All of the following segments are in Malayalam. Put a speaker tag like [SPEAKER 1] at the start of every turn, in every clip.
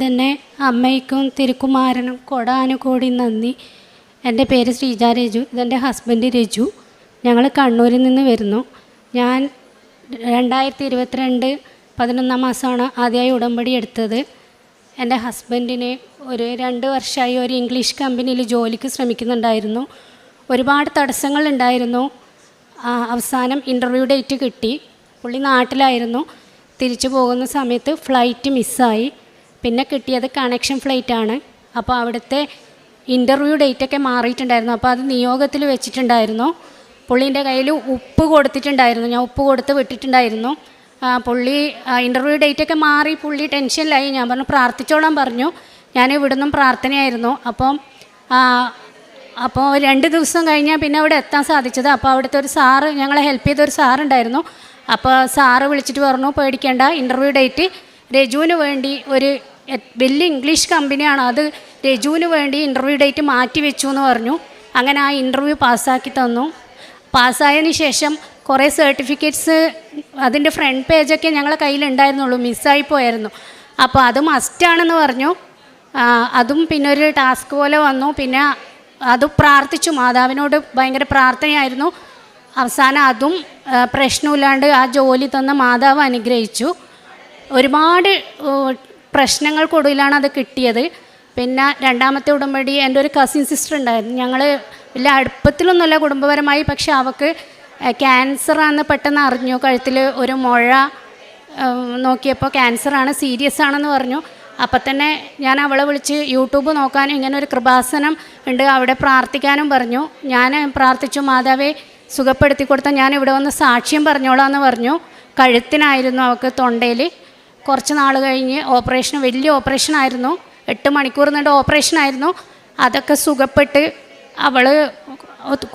[SPEAKER 1] തന്നെ അമ്മയ്ക്കും തിരുക്കുമാരനും കൊടാനുകോടി നന്ദി. എൻ്റെ പേര് ശ്രീജ രജു, ഇതെൻ്റെ ഹസ്ബൻഡ് രജു. ഞങ്ങൾ കണ്ണൂരിൽ നിന്ന് വരുന്നു. ഞാൻ 2022 11-ാം മാസമാണ് ആദ്യമായി ഉടമ്പടി എടുത്തത്. എൻ്റെ ഹസ്ബൻഡിന് ഒരു 2 വർഷമായി ഒരു ഇംഗ്ലീഷ് കമ്പനിയിൽ ജോലിക്ക് ശ്രമിക്കുന്നുണ്ടായിരുന്നു. ഒരുപാട് തടസ്സങ്ങളുണ്ടായിരുന്നു. അവസാനം ഇൻ്റർവ്യൂ ഡേറ്റ് കിട്ടി. പുള്ളി നാട്ടിലായിരുന്നു. തിരിച്ചു പോകുന്ന സമയത്ത് ഫ്ലൈറ്റ് മിസ്സായി. പിന്നെ കിട്ടിയത് കണക്ഷൻ ഫ്ലൈറ്റാണ്. അപ്പോൾ അവിടുത്തെ ഇൻ്റർവ്യൂ ഡേറ്റൊക്കെ മാറിയിട്ടുണ്ടായിരുന്നു. അപ്പോൾ അത് നിയോഗത്തിൽ വെച്ചിട്ടുണ്ടായിരുന്നു. പുള്ളീൻ്റെ കയ്യിൽ ഉപ്പ് കൊടുത്തിട്ടുണ്ടായിരുന്നു. ഞാൻ ഉപ്പ് കൊടുത്ത് വിട്ടിട്ടുണ്ടായിരുന്നു. പുള്ളി ഇൻ്റർവ്യൂ ഡേറ്റൊക്കെ മാറി. പുള്ളി ടെൻഷനിലായി. ഞാൻ പറഞ്ഞു പ്രാർത്ഥിച്ചോളാൻ പറഞ്ഞു. ഞാൻ ഇവിടുന്നും പ്രാർത്ഥനയായിരുന്നു. അപ്പോൾ 2 ദിവസം കഴിഞ്ഞാൽ പിന്നെ അവിടെ എത്താൻ സാധിച്ചത്. അപ്പോൾ അവിടുത്തെ ഒരു സാറ്, ഞങ്ങളെ ഹെൽപ്പ് ചെയ്തൊരു സാറുണ്ടായിരുന്നു. അപ്പോൾ സാറ് വിളിച്ചിട്ട് പറഞ്ഞു പേടിക്കേണ്ട, ഇൻ്റർവ്യൂ ഡേറ്റ് രജുവിന് വേണ്ടി ഒരു വലിയ ഇംഗ്ലീഷ് കമ്പനിയാണ്, അത് രജുവിന് വേണ്ടി ഇൻ്റർവ്യൂ ഡേറ്റ് മാറ്റി വെച്ചു എന്ന് പറഞ്ഞു. അങ്ങനെ ആ ഇൻ്റർവ്യൂ പാസ്സാക്കി തന്നു. പാസ്സായതിന് ശേഷം കുറേ സർട്ടിഫിക്കറ്റ്സ് അതിൻ്റെ ഫ്രണ്ട് പേജൊക്കെ ഞങ്ങളെ കയ്യിലുണ്ടായിരുന്നുള്ളൂ, മിസ്സായി പോയായിരുന്നു. അപ്പോൾ അത് മസ്റ്റാണെന്ന് പറഞ്ഞു. അതും പിന്നെ ഒരു ടാസ്ക് പോലെ വന്നു. പിന്നെ അത് പ്രാർത്ഥിച്ചു, മാതാവിനോട് ഭയങ്കര പ്രാർത്ഥനയായിരുന്നു. അവസാനം അതും പ്രശ്നമില്ലാണ്ട് ആ ജോലി തന്ന മാതാവ് അനുഗ്രഹിച്ചു. ഒരുപാട് പ്രശ്നങ്ങൾക്കൊടുവിലാണ് അത് കിട്ടിയത്. പിന്നെ 2ാമത്തെ ഉടമ്പടി എൻ്റെ ഒരു കസിൻ സിസ്റ്റർ ഉണ്ടായിരുന്നു. ഞങ്ങൾ വലിയ അടുപ്പത്തിലൊന്നുമല്ല കുടുംബപരമായി, പക്ഷെ അവൾക്ക് ക്യാൻസറാണെന്ന് പെട്ടെന്ന് അറിഞ്ഞു. കഴുത്തിൽ ഒരു മുഴ നോക്കിയപ്പോൾ ക്യാൻസറാണ്, സീരിയസ് ആണെന്ന് പറഞ്ഞു. അപ്പം തന്നെ ഞാൻ അവളെ വിളിച്ച് യൂട്യൂബ് നോക്കാനും ഇങ്ങനെ ഒരു കൃപാസനം ഉണ്ട് അവിടെ പ്രാർത്ഥിക്കാനും പറഞ്ഞു. ഞാൻ പ്രാർത്ഥിച്ചു, മാതാവേ സുഖപ്പെടുത്തി കൊടുത്താൽ ഞാൻ ഇവിടെ വന്ന് സാക്ഷ്യം പറഞ്ഞോളാമെന്ന് പറഞ്ഞു. കഴുത്തിനായിരുന്നു അവൾക്ക്, തൊണ്ടയിൽ. കുറച്ച് നാൾ കഴിഞ്ഞ് ഓപ്പറേഷൻ, വലിയ ഓപ്പറേഷനായിരുന്നു. 8 മണിക്കൂർ നീണ്ട ഓപ്പറേഷനായിരുന്നു. അതൊക്കെ സുഖപ്പെട്ട് അവൾ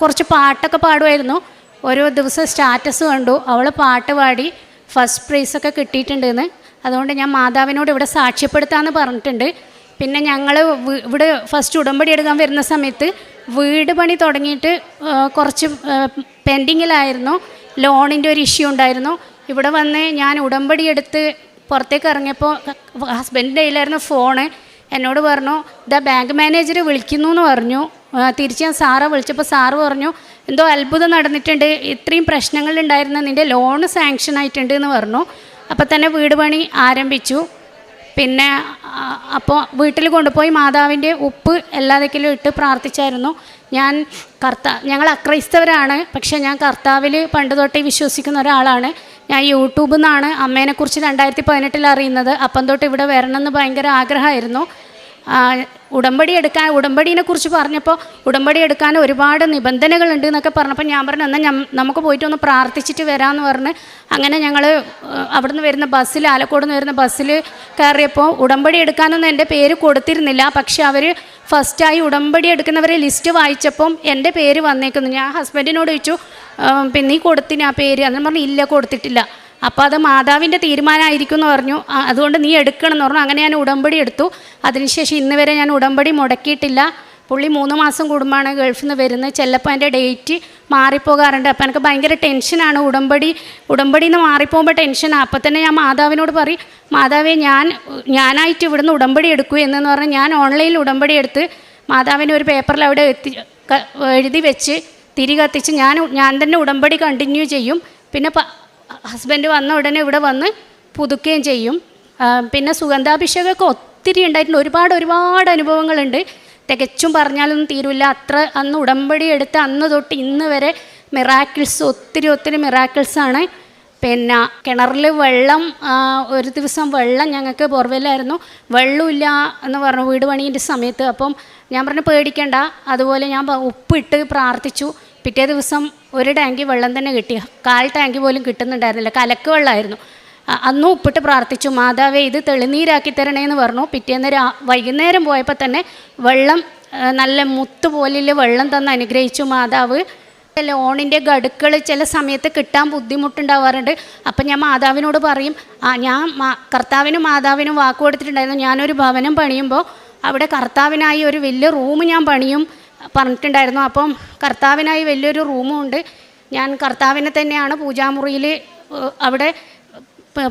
[SPEAKER 1] കുറച്ച് പാട്ടൊക്കെ പാടുമായിരുന്നു. ഓരോ ദിവസം സ്റ്റാറ്റസ് കണ്ടു അവൾ പാട്ട് പാടി ഫസ്റ്റ് പ്രൈസൊക്കെ കിട്ടിയിട്ടുണ്ടെന്ന്. അതുകൊണ്ട് ഞാൻ മാതാവിനോട് ഇവിടെ സാക്ഷ്യപ്പെടുത്താമെന്ന് പറഞ്ഞിട്ടുണ്ട്. പിന്നെ ഞങ്ങൾ ഇവിടെ ഫസ്റ്റ് ഉടമ്പടി എടുക്കാൻ വരുന്ന സമയത്ത് വീട് പണി തുടങ്ങിയിട്ട് കുറച്ച് പെൻഡിങ്ങിലായിരുന്നു. ലോണിൻ്റെ ഒരു ഇഷ്യൂ ഉണ്ടായിരുന്നു. ഇവിടെ വന്ന് ഞാൻ ഉടമ്പടി എടുത്ത് പുറത്തേക്ക് ഇറങ്ങിയപ്പോൾ ഹസ്ബൻഡിൻ്റെ കയ്യിലായിരുന്നു ഫോണ്. എന്നോട് പറഞ്ഞു ബാങ്ക് മാനേജർ വിളിക്കുന്നു എന്ന് പറഞ്ഞു. തിരിച്ച് ഞാൻ സാറെ വിളിച്ചപ്പോൾ സാറ് പറഞ്ഞു എന്തോ അത്ഭുതം നടന്നിട്ടുണ്ട്, ഇത്രയും പ്രശ്നങ്ങളുണ്ടായിരുന്ന നിൻ്റെ ലോണ് സാങ്ഷൻ ആയിട്ടുണ്ട് എന്ന് പറഞ്ഞു. അപ്പോൾ തന്നെ വീട് പണി ആരംഭിച്ചു. പിന്നെ അപ്പോൾ വീട്ടിൽ കൊണ്ടുപോയി മാതാവിൻ്റെ ഉപ്പ് എല്ലാതൊക്കെയും ഇട്ട് പ്രാർത്ഥിച്ചായിരുന്നു. ഞങ്ങൾ അക്രൈസ്തവരാണ്, പക്ഷേ ഞാൻ കർത്താവിൽ പണ്ട് തൊട്ടേ വിശ്വസിക്കുന്ന ഒരാളാണ്. ഞാൻ യൂട്യൂബിൽ നിന്നാണ് അമ്മേനെക്കുറിച്ച് 2018 അറിയുന്നത്. അപ്പം തൊട്ട് ഇവിടെ വരണമെന്ന് ഭയങ്കര ആഗ്രഹമായിരുന്നു. ഉടമ്പടീനെ കുറിച്ച് പറഞ്ഞപ്പോൾ ഉടമ്പടി എടുക്കാൻ ഒരുപാട് നിബന്ധനകളുണ്ട് എന്നൊക്കെ പറഞ്ഞപ്പോൾ ഞാൻ പറഞ്ഞു എന്നാൽ നമുക്ക് പോയിട്ടൊന്ന് പ്രാർത്ഥിച്ചിട്ട് വരാമെന്ന് പറഞ്ഞ് അങ്ങനെ ഞങ്ങൾ അവിടെ നിന്ന് വരുന്ന ബസ്സിൽ, ആലക്കോട് നിന്ന് വരുന്ന ബസ്സിൽ കയറിയപ്പോൾ ഉടമ്പടി എടുക്കാനൊന്നും എൻ്റെ പേര് കൊടുത്തിരുന്നില്ല. പക്ഷെ അവർ ഫസ്റ്റായി ഉടമ്പടി എടുക്കുന്നവരെ ലിസ്റ്റ് വായിച്ചപ്പം എൻ്റെ പേര് വന്നേക്കുന്നു. ഞാൻ ഹസ്ബൻഡിനോട് ചോദിച്ചു പിന്നെ നീ കൊടുത്തിന് ആ പേര്? അതെന്ന് പറഞ്ഞു ഇല്ല, കൊടുത്തിട്ടില്ല. അപ്പോൾ അത് മാതാവിൻ്റെ തീരുമാനമായിരിക്കും എന്ന് പറഞ്ഞു. അതുകൊണ്ട് നീ എടുക്കണം എന്ന് പറഞ്ഞു. അങ്ങനെ ഞാൻ ഉടമ്പടി എടുത്തു. അതിനുശേഷം ഇന്ന് വരെ ഞാൻ ഉടമ്പടി മുടക്കിയിട്ടില്ല. പുള്ളി 3 മാസം കൂടുമ്പോഴാണ് ഗൾഫിൽ നിന്ന് വരുന്നത്. ചിലപ്പോൾ എൻ്റെ ഡേറ്റ് മാറിപ്പോകാറുണ്ട്. അപ്പോൾ എനിക്ക് ഭയങ്കര ടെൻഷനാണ്. ഉടമ്പടിയിൽ നിന്ന് മാറിപ്പോകുമ്പോൾ ടെൻഷനാണ്. അപ്പോൾ തന്നെ ഞാൻ മാതാവിനോട് പറയും, മാതാവേ ഞാനായിട്ട് ഇവിടുന്ന് ഉടമ്പടി എടുക്കൂ എന്ന് പറഞ്ഞ് ഞാൻ ഓൺലൈനിൽ ഉടമ്പടി എടുത്ത് മാതാവിനെ ഒരു പേപ്പറിൽ അവിടെ എഴുതി വെച്ച് തിരി കത്തിച്ച് ഞാൻ തന്നെ ഉടമ്പടി കണ്ടിന്യൂ ചെയ്യും. പിന്നെ ഹസ്ബൻഡ് വന്ന ഉടനെ ഇവിടെ വന്ന് പുതുക്കുകയും ചെയ്യും. പിന്നെ സുഗന്ധാഭിഷേകമൊക്കെ ഒത്തിരി ഉണ്ടായിട്ടുണ്ട്. ഒരുപാട് അനുഭവങ്ങളുണ്ട്. തികച്ചും പറഞ്ഞാലൊന്നും തീരില്ല. അന്ന് ഉടമ്പടി എടുത്ത് അന്ന് തൊട്ട് ഇന്ന് വരെ മിറാക്കിൾസ്, ഒത്തിരി മിറാക്കിൾസാണ്. പിന്നെ കിണറിൽ വെള്ളം, ഒരു ദിവസം വെള്ളം ഞങ്ങൾക്ക് ബോർവെല്ലായിരുന്നു, വെള്ളമില്ല എന്ന് പറഞ്ഞു വീട് പണീൻ്റെ സമയത്ത്. അപ്പം ഞാൻ പറഞ്ഞു പേടിക്കണ്ട. അതുപോലെ ഞാൻ ഉപ്പിട്ട് പ്രാർത്ഥിച്ചു. പിറ്റേ ദിവസം ഒരു ടാങ്കി വെള്ളം തന്നെ കിട്ടി. 1/4 ടാങ്കി പോലും കിട്ടുന്നുണ്ടായിരുന്നില്ല, കലക്ക് വെള്ളമായിരുന്നു. അന്നും ഉപ്പിട്ട് പ്രാർത്ഥിച്ചു, മാതാവേ ഇത് തെളിനീരാക്കി തരണേന്ന് പറഞ്ഞു. പിറ്റേന്ന് വൈകുന്നേരം പോയപ്പോൾ തന്നെ വെള്ളം നല്ല മുത്ത് പോലുള്ള വെള്ളം തന്ന് അനുഗ്രഹിച്ചു മാതാവ്. ലോണിൻ്റെ ഗഡുക്കൾ ചില സമയത്ത് കിട്ടാൻ ബുദ്ധിമുട്ടുണ്ടാവാറുണ്ട്. അപ്പം ഞാൻ മാതാവിനോട് പറയും, ഞാൻ കർത്താവിനും മാതാവിനും വാക്ക് കൊടുത്തിട്ടുണ്ടായിരുന്നു, ഞാനൊരു ഭവനം പണിയുമ്പോൾ അവിടെ കർത്താവിനായി ഒരു വലിയ റൂം ഞാൻ പണിയും പറഞ്ഞിട്ടുണ്ടായിരുന്നു. അപ്പം കർത്താവിനായി വലിയൊരു റൂമും ഉണ്ട്. ഞാൻ കർത്താവിനെ തന്നെയാണ് പൂജാമുറിയിൽ അവിടെ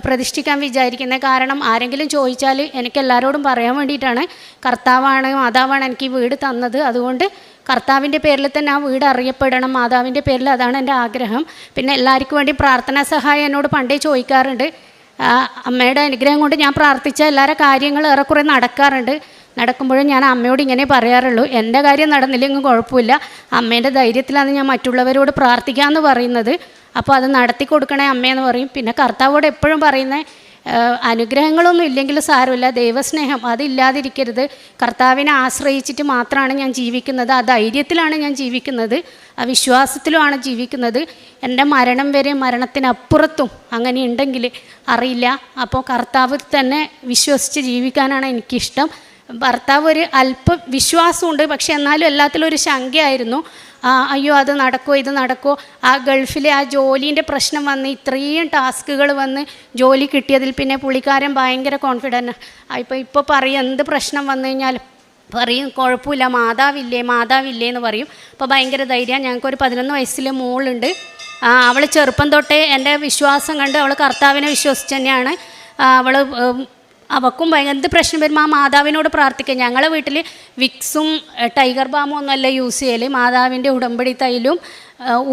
[SPEAKER 1] പ്രതിഷ്ഠിക്കാൻ വിചാരിക്കുന്നത്. കാരണം ആരെങ്കിലും ചോദിച്ചാൽ എനിക്ക് എല്ലാവരോടും പറയാൻ വേണ്ടിയിട്ടാണ്. കർത്താവാണ് മാതാവാണ് എനിക്ക് ഈ വീട് തന്നത്. അതുകൊണ്ട് കർത്താവിൻ്റെ പേരിൽ തന്നെ ആ വീട് അറിയപ്പെടണം, മാതാവിൻ്റെ പേരിൽ. അതാണ് എൻ്റെ ആഗ്രഹം. പിന്നെ എല്ലാവർക്കും വേണ്ടി പ്രാർത്ഥനാ സഹായം എന്നോട് പണ്ടേ ചോദിക്കാറുണ്ട്. അമ്മയുടെ അനുഗ്രഹം കൊണ്ട് ഞാൻ പ്രാർത്ഥിച്ച എല്ലാവരുടെ കാര്യങ്ങൾ ഏറെക്കുറെ നടക്കാറുണ്ട്. നടക്കുമ്പോഴും ഞാൻ അമ്മയോട് ഇങ്ങനെ പറയാറുള്ളൂ, എൻ്റെ കാര്യം നടന്നില്ലെങ്കിൽ കുഴപ്പമില്ല, അമ്മേൻ്റെ ധൈര്യത്തിലാണ് ഞാൻ മറ്റുള്ളവരോട് പ്രാർത്ഥിക്കാമെന്ന് പറയുന്നത്. അപ്പോൾ അത് നടത്തി കൊടുക്കണേ അമ്മയെന്ന് പറയും. പിന്നെ കർത്താവോട് എപ്പോഴും പറയുന്നത്, അനുഗ്രഹങ്ങളൊന്നും ഇല്ലെങ്കിലും സാരമില്ല, ദൈവസ്നേഹം അതില്ലാതിരിക്കരുത്. കർത്താവിനെ ആശ്രയിച്ചിട്ട് മാത്രമാണ് ഞാൻ ജീവിക്കുന്നത്, ആ ധൈര്യത്തിലാണ് ഞാൻ ജീവിക്കുന്നത്, ആ വിശ്വാസത്തിലുമാണ് ജീവിക്കുന്നത്. എൻ്റെ മരണം വരെ മരണത്തിനപ്പുറത്തും അങ്ങനെ ഉണ്ടെങ്കിൽ അറിയില്ല. അപ്പോൾ കർത്താവ് തന്നെ വിശ്വസിച്ച് ജീവിക്കാനാണ് എനിക്കിഷ്ടം. ഭർത്താവ് ഒരു അല്പം വിശ്വാസമുണ്ട്, പക്ഷെ എന്നാലും എല്ലാത്തിലും ഒരു ശങ്കയായിരുന്നു. അയ്യോ അത് നടക്കുമോ ഇത് നടക്കുമോ, ആ ഗൾഫിലെ ആ ജോലീൻ്റെ പ്രശ്നം വന്ന് ഇത്രയും ടാസ്കുകൾ വന്ന് ജോലി കിട്ടിയതിൽ പിന്നെ പുള്ളിക്കാരൻ ഭയങ്കര കോൺഫിഡൻ്റ്. ഇപ്പോൾ പറയും എന്ത് പ്രശ്നം വന്നു കഴിഞ്ഞാൽ പറയും കുഴപ്പമില്ല, മാതാവില്ലേ എന്ന് പറയും. അപ്പോൾ ഭയങ്കര ധൈര്യം. ഞങ്ങൾക്കൊരു 11 വയസ്സിലെ മോളുണ്ട്. അവൾ ചെറുപ്പം തൊട്ടേ എൻ്റെ വിശ്വാസം കണ്ട് അവൾ കർത്താവിനെ വിശ്വസിച്ച് തന്നെയാണ്. അവൾക്കും എന്ത് പ്രശ്നം വരുമ്പോൾ ആ മാതാവിനോട് പ്രാർത്ഥിക്കുക. ഞങ്ങളെ വീട്ടിൽ വിക്സും ടൈഗർ ബാമും ഒന്നുമല്ല യൂസ് ചെയ്യൽ, മാതാവിൻ്റെ ഉടമ്പടി തൈലും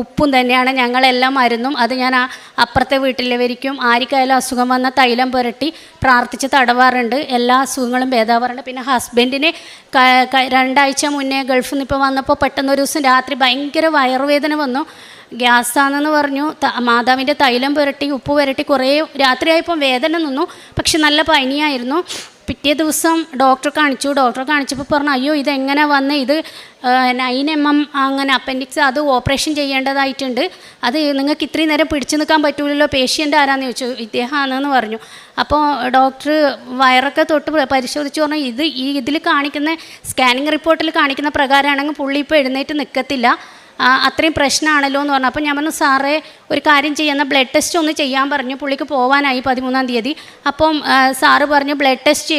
[SPEAKER 1] ഉപ്പും തന്നെയാണ് ഞങ്ങളെല്ലാം മരുന്നും. അത് ഞാൻ അപ്പുറത്തെ വീട്ടിലവരിക്കും ആർക്കായാലും അസുഖം വന്ന തൈലം പുരട്ടി പ്രാർത്ഥിച്ച് തടവാറുണ്ട്. എല്ലാ അസുഖങ്ങളും ഭേദാവാറുണ്ട്. പിന്നെ ഹസ്ബൻഡിന് 2 ആഴ്ച മുന്നേ ഗൾഫിൽ നിന്ന് ഇപ്പോൾ വന്നപ്പോൾ പെട്ടെന്നൊരു ദിവസം രാത്രി ഭയങ്കര വയറുവേദന വന്നു. ഗ്യാസാണെന്ന് പറഞ്ഞു. മാതാവിൻ്റെ തൈലം പുരട്ടി ഉപ്പ് പുരട്ടി കുറേ രാത്രിയായപ്പോൾ വേദന നിന്നു, പക്ഷെ നല്ല പനിയായിരുന്നു. പിറ്റേ ദിവസം ഡോക്ടറെ കാണിച്ചപ്പോൾ പറഞ്ഞു, അയ്യോ ഇതെങ്ങനെ വന്ന്, ഇത് 9 mm അങ്ങനെ അപ്പൻഡിക്സ്, അത് ഓപ്പറേഷൻ ചെയ്യേണ്ടതായിട്ടുണ്ട്, അത് നിങ്ങൾക്ക് ഇത്രയും നേരം പിടിച്ചു നിൽക്കാൻ പറ്റൂലല്ലോ, പേഷ്യൻ്റ് ആരാന്ന് ചോദിച്ചു. ഇദ്ദേഹമാണെന്ന് പറഞ്ഞു. അപ്പോൾ ഡോക്ടർ വയറൊക്കെ തൊട്ട് പരിശോധിച്ച് പറഞ്ഞു, ഇതിൽ കാണിക്കുന്ന സ്കാനിങ് റിപ്പോർട്ടിൽ കാണിക്കുന്ന പ്രകാരമാണെങ്കിൽ പുള്ളി ഇപ്പോൾ എഴുന്നേറ്റ് നിൽക്കത്തില്ല, അത്രയും പ്രശ്നമാണല്ലോ എന്ന് പറഞ്ഞു. അപ്പോൾ ഞാൻ പറഞ്ഞു, സാറേ ഒരു കാര്യം ചെയ്യുന്ന ബ്ലഡ് ടെസ്റ്റ് ഒന്ന് ചെയ്യാൻ പറഞ്ഞു. പുള്ളിക്ക് പോകാനായി 13-ാം തീയതി. അപ്പം സാറ് പറഞ്ഞു ബ്ലഡ് ടെസ്റ്റ്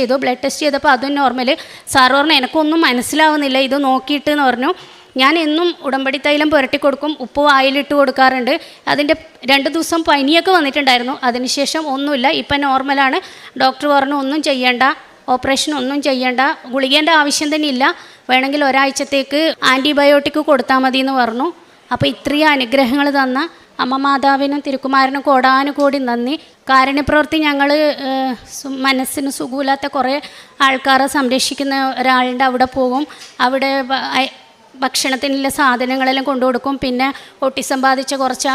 [SPEAKER 1] ചെയ്തപ്പോൾ അതും നോർമൽ. സാറ് പറഞ്ഞു എനിക്കൊന്നും മനസ്സിലാവുന്നില്ല, ഇത് നോക്കിയിട്ട് എന്ന് പറഞ്ഞു. ഞാൻ എന്നും ഉടമ്പടി തൈലം പുരട്ടി കൊടുക്കും, ഉപ്പ് വായിലിട്ട് കൊടുക്കാറുണ്ട്. അതിൻ്റെ 2 ദിവസം പനിയൊക്കെ വന്നിട്ടുണ്ടായിരുന്നു. അതിനുശേഷം ഒന്നുമില്ല, ഇപ്പം നോർമലാണ്. ഡോക്ടർ പറഞ്ഞു ഒന്നും ചെയ്യേണ്ട, ഓപ്പറേഷൻ ഒന്നും ചെയ്യേണ്ട, ഗുളികേൻ്റെ ആവശ്യം തന്നെ ഇല്ല, വേണമെങ്കിൽ ഒരാഴ്ചത്തേക്ക് ആൻറ്റിബയോട്ടിക് കൊടുത്താൽ മതി എന്ന് പറഞ്ഞു. അപ്പോൾ ഇത്രയും അനുഗ്രഹങ്ങൾ തന്ന അമ്മ മാതാവിനും തിരുക്കുമാരനും കോടാനുകോടി നന്ദി. കാരുണ്യപ്രവൃത്തി ഞങ്ങൾ മനസ്സിന് സുഖമില്ലാത്ത കുറേ ആൾക്കാരെ സംരക്ഷിക്കുന്ന ഒരാളുടെ അവിടെ പോകും. അവിടെ ഭക്ഷണത്തിനുള്ള സാധനങ്ങളെല്ലാം കൊണ്ടു കൊടുക്കും. പിന്നെ ഓട്ടിസം ബാധിച്ച കുറച്ച്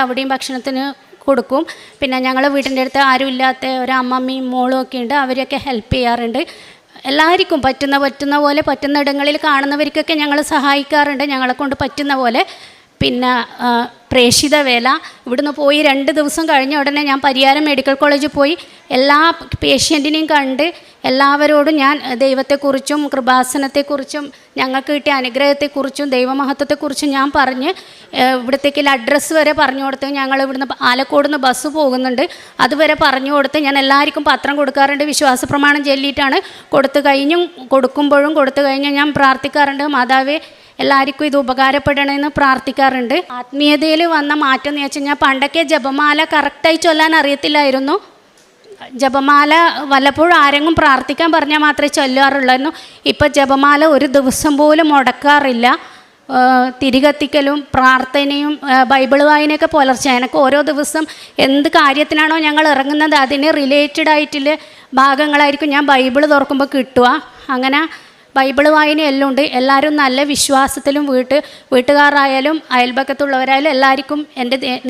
[SPEAKER 1] അവിടെയും ഭക്ഷണത്തിന് കൊടുക്കും. പിന്നെ ഞങ്ങളെ വീടിൻ്റെ അടുത്ത് ആരും ഇല്ലാത്ത ഒരമ്മമ്മയും മോളും ഒക്കെ ഉണ്ട്, അവരെയൊക്കെ ഹെൽപ്പ് ചെയ്യാറുണ്ട്. എല്ലാവർക്കും പറ്റുന്ന പോലെ പറ്റുന്ന ഇടങ്ങളിൽ കാണുന്നവർക്കൊക്കെ ഞങ്ങൾ സഹായിക്കാറുണ്ട്, ഞങ്ങളെ കൊണ്ട് പറ്റുന്ന പോലെ. പിന്നെ പ്രേക്ഷിത വേല, ഇവിടുന്ന് പോയി 2 ദിവസം കഴിഞ്ഞ ഉടനെ ഞാൻ പരിയാരം മെഡിക്കൽ കോളേജിൽ പോയി എല്ലാ പേഷ്യൻറ്റിനെയും കണ്ട് എല്ലാവരോടും ഞാൻ ദൈവത്തെക്കുറിച്ചും കൃപാസനത്തെക്കുറിച്ചും ഞങ്ങൾക്ക് കിട്ടിയ അനുഗ്രഹത്തെക്കുറിച്ചും ദൈവമഹത്വത്തെക്കുറിച്ചും ഞാൻ പറഞ്ഞ് ഇവിടത്തേക്കുള്ള അഡ്രസ്സ് വരെ പറഞ്ഞു കൊടുത്ത്. ഞങ്ങൾ ഇവിടുന്ന് ആലക്കോട് നിന്ന് ബസ് പോകുന്നുണ്ട്, അതുവരെ പറഞ്ഞു കൊടുത്ത്. ഞാൻ എല്ലാവർക്കും പത്രം കൊടുക്കാറുണ്ട്, വിശ്വാസ പ്രമാണം ചൊല്ലിയിട്ടാണ് കൊടുത്തു കഴിഞ്ഞും ഞാൻ പ്രാർത്ഥിക്കാറുണ്ട്, മാതാവേ എല്ലാവർക്കും ഇത് ഉപകാരപ്പെടണമെന്ന് പ്രാർത്ഥിക്കാറുണ്ട്. ആത്മീയതയിൽ വന്ന മാറ്റം എന്ന് വെച്ച് കഴിഞ്ഞാൽ പണ്ടൊക്കെ ജപമാല കറക്റ്റായി ചൊല്ലാൻ അറിയത്തില്ലായിരുന്നു. ജപമാല വല്ലപ്പോഴും ആരെങ്കിലും പ്രാർത്ഥിക്കാൻ പറഞ്ഞാൽ മാത്രമേ ചൊല്ലാറുള്ളായിരുന്നു. ഇപ്പം ജപമാല ഒരു ദിവസം പോലും മുടക്കാറില്ല. തിരികത്തിക്കലും പ്രാർത്ഥനയും ബൈബിൾ വായനയൊക്കെ പുലർച്ചെ എനിക്ക് ഓരോ ദിവസം എന്ത് കാര്യത്തിനാണോ ഞങ്ങൾ ഇറങ്ങുന്നത് അതിന് റിലേറ്റഡ് ആയിട്ടുള്ള ഭാഗങ്ങളായിരിക്കും ഞാൻ ബൈബിൾ തുറക്കുമ്പോൾ കിട്ടുക. അങ്ങനെ ബൈബിൾ വായന എല്ലാം ഉണ്ട്. എല്ലാവരും നല്ല വിശ്വാസത്തിലും വീട്ടുകാരായാലും അയൽപക്കത്തുള്ളവരായാലും എല്ലാവർക്കും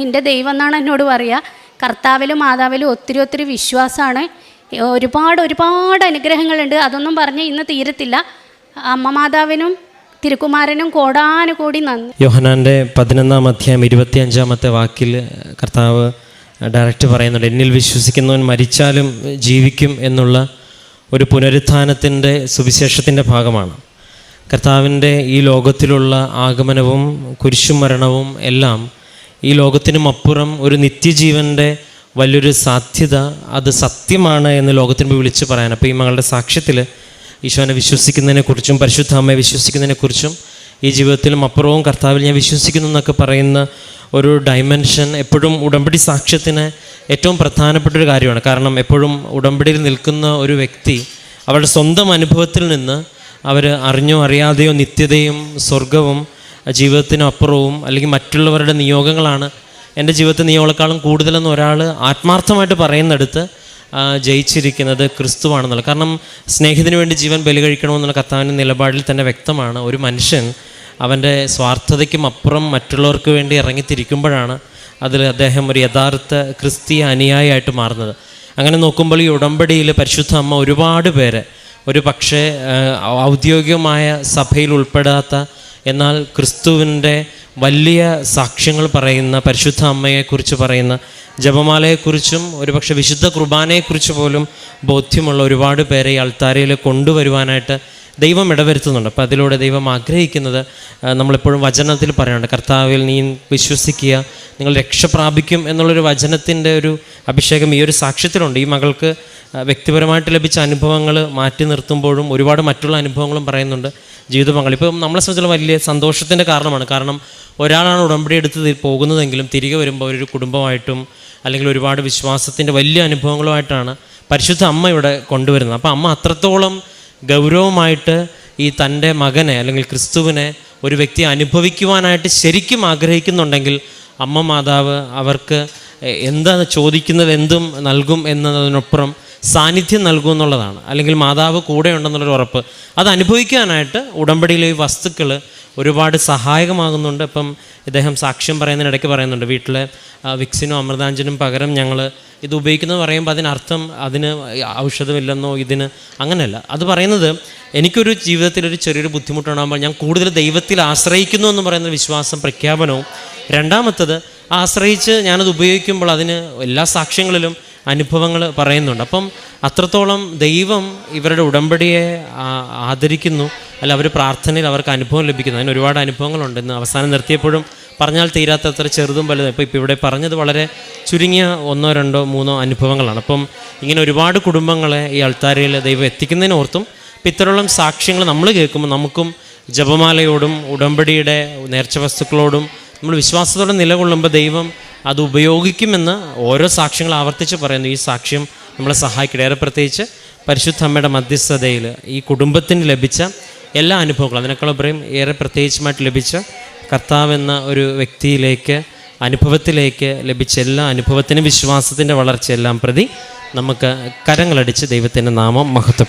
[SPEAKER 1] നിൻ്റെ ദൈവം എന്നാണ് എന്നോട് പറയുക. കർത്താവിലും മാതാവിലും ഒത്തിരി വിശ്വാസമാണ്. ഒരുപാട് അനുഗ്രഹങ്ങളുണ്ട്, അതൊന്നും പറഞ്ഞ് ഇന്ന് തീരത്തില്ല. അമ്മ മാതാവിനും തിരുക്കുമാരനും കോടാനുകോടി നന്ദി.
[SPEAKER 2] യോഹന്നാൻ്റെ 11-ാം അധ്യായം 25-ാമത്തെ വാക്കിൽ കർത്താവ് ഡയറക്റ്റ് പറയുന്നുണ്ട്, എന്നിൽ വിശ്വസിക്കുന്നവൻ മരിച്ചാലും ജീവിക്കും എന്നുള്ള ഒരു പുനരുത്ഥാനത്തിൻ്റെ സുവിശേഷത്തിൻ്റെ ഭാഗമാണ്. കർത്താവിൻ്റെ ഈ ലോകത്തിലുള്ള ആഗമനവും കുരിശുമരണവും എല്ലാം ഈ ലോകത്തിനും അപ്പുറം ഒരു നിത്യജീവൻ്റെ വലിയൊരു സാധ്യത, അത് സത്യമാണ് എന്ന് ലോകത്തിന് വിളിച്ച് പറയാൻ. അപ്പോൾ ഈ മകളുടെ സാക്ഷ്യത്തിൽ ഈശോനെ വിശ്വസിക്കുന്നതിനെക്കുറിച്ചും പരിശുദ്ധ അമ്മയെ വിശ്വസിക്കുന്നതിനെക്കുറിച്ചും ഈ ജീവിതത്തിലും അപ്പുറവും കർത്താവിൽ ഞാൻ വിശ്വസിക്കുന്നു എന്നൊക്കെ പറയുന്ന ഒരു ഡൈമെൻഷൻ എപ്പോഴും ഉടമ്പടി സാക്ഷ്യത്തിന് ഏറ്റവും പ്രധാനപ്പെട്ടൊരു കാര്യമാണ്. കാരണം എപ്പോഴും ഉടമ്പടിയിൽ നിൽക്കുന്ന ഒരു വ്യക്തി അവരുടെ സ്വന്തം അനുഭവത്തിൽ നിന്ന് അവർ അറിഞ്ഞോ അറിയാതെയോ നിത്യതയും സ്വർഗവും ജീവിതത്തിനും അപ്പുറവും അല്ലെങ്കിൽ മറ്റുള്ളവരുടെ നിയോഗങ്ങളാണ് എൻ്റെ ജീവിതത്തിൽ നിയോഗങ്ങളെക്കാളും കൂടുതലെന്ന് ഒരാൾ ആത്മാർത്ഥമായിട്ട് പറയുന്നിടത്ത് ജയിച്ചിരിക്കുന്നത് ക്രിസ്തുവാണെന്നുള്ളത്. കാരണം സ്നേഹിതന് വേണ്ടി ജീവൻ ബലി കഴിക്കണമെന്നുള്ള കർത്താവിൻ്റെ നിലപാടിൽ തന്നെ വ്യക്തമാണ്. ഒരു മനുഷ്യൻ അവൻ്റെ സ്വാർത്ഥതയ്ക്കും അപ്പുറം മറ്റുള്ളവർക്ക് വേണ്ടി ഇറങ്ങിത്തിരിക്കുമ്പോഴാണ് അതിൽ അദ്ദേഹം ഒരു യഥാർത്ഥ ക്രിസ്തീയ അനുയായിയായിട്ട് മാറുന്നത്. അങ്ങനെ നോക്കുമ്പോൾ ഈ ഉടമ്പടിയിൽ പരിശുദ്ധ അമ്മ ഒരുപാട് പേരെ, ഒരു പക്ഷേ ഔദ്യോഗികമായ സഭയിൽ ഉൾപ്പെടാത്ത എന്നാൽ ക്രിസ്തുവിൻ്റെ വലിയ സാക്ഷ്യങ്ങൾ പറയുന്ന പരിശുദ്ധ അമ്മയെക്കുറിച്ച് പറയുന്ന, ജപമാലയെക്കുറിച്ചും ഒരുപക്ഷെ വിശുദ്ധ കുർബാനയെക്കുറിച്ച് പോലും ബോധ്യമുള്ള ഒരുപാട് പേരെ ഈ അൾത്താരയിൽ കൊണ്ടുവരുവാനായിട്ട് ദൈവം ഇടവരുത്തുന്നുണ്ട്. അപ്പോൾ അതിലൂടെ ദൈവം ആഗ്രഹിക്കുന്നത്, നമ്മളെപ്പോഴും വചനത്തിൽ പറയാനുണ്ട്, കർത്താവിൽ നീ വിശ്വസിക്കുക, നിങ്ങൾ രക്ഷ പ്രാപിക്കും എന്നുള്ളൊരു വചനത്തിൻ്റെ ഒരു അഭിഷേകം ഈ ഒരു സാക്ഷ്യത്തിലുണ്ട്. ഈ മകൾക്ക് വ്യക്തിപരമായിട്ട് ലഭിച്ച അനുഭവങ്ങൾ മാറ്റി നിർത്തുമ്പോഴും ഒരുപാട് മറ്റുള്ള അനുഭവങ്ങളും പറയുന്നുണ്ട് ജീവിത പങ്കാളി. ഇപ്പോൾ നമ്മളെ സംബന്ധിച്ചുള്ള വലിയ സന്തോഷത്തിൻ്റെ കാരണമാണ്. കാരണം ഒരാളാണ് ഉടമ്പടി എടുത്ത് പോകുന്നതെങ്കിലും തിരികെ വരുമ്പോൾ ഒരു കുടുംബമായിട്ടും അല്ലെങ്കിൽ ഒരുപാട് വിശ്വാസത്തിൻ്റെ വലിയ അനുഭവങ്ങളുമായിട്ടാണ് പരിശുദ്ധ അമ്മ ഇവിടെ കൊണ്ടുവരുന്നത്. അപ്പോൾ അമ്മ അത്രത്തോളം ഗൗരവമായിട്ട് ഈ തൻ്റെ മകനെ അല്ലെങ്കിൽ ക്രിസ്തുവിനെ ഒരു വ്യക്തി അനുഭവിക്കുവാനായിട്ട് ശരിക്കും ആഗ്രഹിക്കുന്നുണ്ടെങ്കിൽ അമ്മ മാതാവ് അവർക്ക് എന്താണ് ചോദിക്കുന്നത് എന്തും നൽകും എന്നതിനപ്പുറം സാന്നിധ്യം നൽകും എന്നുള്ളതാണ്. അല്ലെങ്കിൽ മാതാവ് കൂടെ ഉണ്ടെന്നുള്ളൊരു ഉറപ്പ് അത് അനുഭവിക്കാനായിട്ട് ഉടമ്പടിയിലെ ഈ വസ്തുക്കൾ ഒരുപാട് സഹായകമാകുന്നുണ്ട്. ഇപ്പം ഇദ്ദേഹം സാക്ഷ്യം പറയുന്നതിനിടയ്ക്ക് പറയുന്നുണ്ട്, വീട്ടിലെ വിക്സിനും അമൃതാഞ്ജനും പകരം ഞങ്ങൾ ഇത് ഉപയോഗിക്കുന്നത് പറയുമ്പോൾ അതിനർത്ഥം അതിന് ഔഷധമില്ലെന്നോ ഇതിന് അങ്ങനെയല്ല. അത് പറയുന്നത് എനിക്കൊരു ജീവിതത്തിലൊരു ചെറിയൊരു ബുദ്ധിമുട്ടുണ്ടാകുമ്പോൾ ഞാൻ കൂടുതൽ ദൈവത്തിൽ ആശ്രയിക്കുന്നു എന്ന് പറയുന്ന വിശ്വാസം പ്രഖ്യാപനവും, രണ്ടാമത്തത് ആശ്രയിച്ച് ഞാനത് ഉപയോഗിക്കുമ്പോൾ അതിന് എല്ലാ സാക്ഷ്യങ്ങളിലും അനുഭവങ്ങൾ പറയുന്നുണ്ട്. അപ്പം അത്രത്തോളം ദൈവം ഇവരുടെ ഉടമ്പടിയെ ആദരിക്കുന്നു, അല്ല അവർ പ്രാർത്ഥനയിൽ അവർക്ക് അനുഭവം ലഭിക്കുന്നു. അതിന് ഒരുപാട് അനുഭവങ്ങളുണ്ട്. ഇന്ന് അവസാനം നിർത്തിയപ്പോഴും പറഞ്ഞാൽ തീരാത്തത്ര ചെറുതും വലുതും. ഇപ്പോൾ ഇവിടെ പറഞ്ഞത് വളരെ ചുരുങ്ങിയ 1, 2, 3 അനുഭവങ്ങളാണ്. അപ്പം ഇങ്ങനെ ഒരുപാട് കുടുംബങ്ങളെ ഈ അൾത്താരയിൽ ദൈവം എത്തിക്കുന്നതിനോർത്തും ഇത്തരമുള്ള സാക്ഷ്യങ്ങൾ നമ്മൾ കേൾക്കുമ്പോൾ നമുക്കും ജപമാലയോടും ഉടമ്പടിയുടെ നേർച്ച വസ്തുക്കളോടും നമ്മൾ വിശ്വാസത്തോടെ നിലകൊള്ളുമ്പോൾ ദൈവം അത് ഉപയോഗിക്കുമെന്ന് ഓരോ സാക്ഷ്യങ്ങൾ ആവർത്തിച്ച് പറയുന്നു. ഈ സാക്ഷ്യം നമ്മളെ സഹായിക്കട്ടെ. ഏറെ പ്രത്യേകിച്ച് പരിശുദ്ധ അമ്മയുടെ മധ്യസ്ഥതയിൽ ഈ കുടുംബത്തിന് ലഭിച്ച എല്ലാ അനുഭവങ്ങളും, അതിനേക്കാളും ഏറെ പ്രത്യേകിച്ചുമായിട്ട് ലഭിച്ച കർത്താവെന്ന ഒരു വ്യക്തിയിലേക്ക്, അനുഭവത്തിലേക്ക് ലഭിച്ച എല്ലാ അനുഭവത്തിനും വിശ്വാസത്തിൻ്റെ വളർച്ചയെല്ലാം പ്രതി നമുക്ക് കരങ്ങളടിച്ച് ദൈവത്തിൻ്റെ നാമം മഹത്വപ്പെടുത്തും.